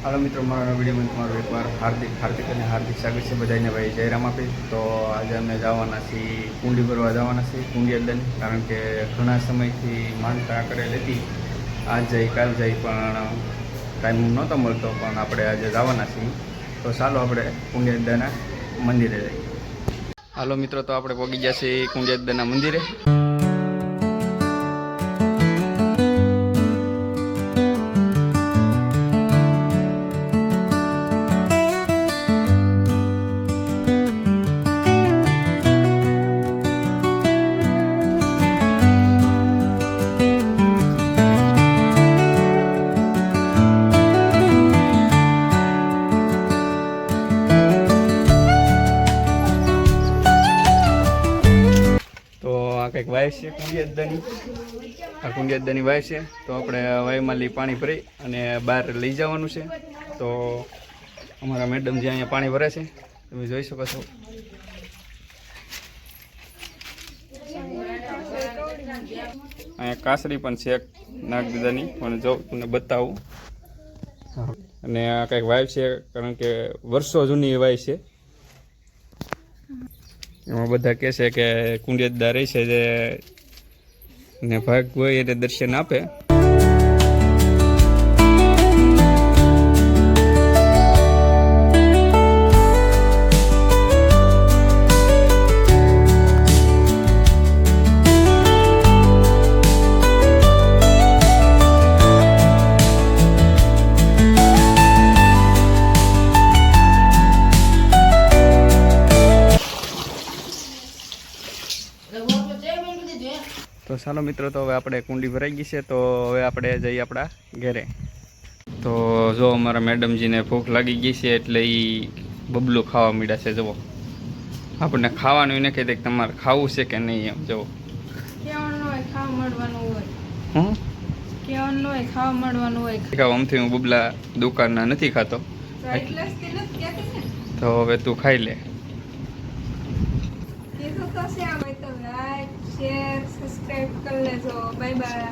હાલો મિત્રો, મારા વિડીયોમાં તમારું એકવાર હાર્દિક સ્વાગત છે બધાને. ભાઈ જયરામ આપી. તો આજે અમે જવાના છીએ કુંડી ભરવા જવાના છીએ, કુંડી અદ્દન. કારણ કે ઘણા સમયથી માનતા કરેલી હતી, આજ જઈ કાલ જઈ પણ ટાઈમ નહોતો મળતો, પણ આપણે આજે જવાના છીએ. તો ચાલો આપણે કુંડી અદ્દાના મંદિરે જઈએ. હાલો મિત્રો, તો આપણે પહોંચી ગયા છીએ કુંડી અદ્દાના મંદિરે. કંઈક વાય છે કુંડી અદ્દાની, આ કુંડી અદ્દાની વાય છે. તો આપણે વાયમાં પાણી ભરી અને બહાર લઈ જવાનું છે. તો અમારા મેડમ જે અહીંયા પાણી ભરે છે તમે જોઈ શકો છો. અહીંયા કાસરી પણ છે નાગદાદાની, પણ જો તમને બતાવું. અને આ કંઈક વાય છે, કારણ કે વર્ષો જૂની વાય છે. એમાં બધા કહે છે કે કુંડી અદ્દા રહી છે જે ને ભાગ હોય એને દર્શન આપે. તો ચાલો મિત્રો, તો હવે આપણે કુંડી ભરાઈ ગઈ છે. તો હવે આપણે જઈએ આપણા ઘરે. તો જો અમારા મેડમજીને ભૂખ લાગી ગઈ છે, એટલે એ બબલું ખાવા માંડ્યા છે. જુઓ, આપણને ખાવાનું એને કહી દે કે તમારે ખાવું છે કે નહીં, એમ જુઓ. આમથી હું બબલા દુકાનના નથી ખાતો, તો હવે તું ખાઈ લે. શેર સબસ્ક્રાઇબ કરી લેજો. Bye bye.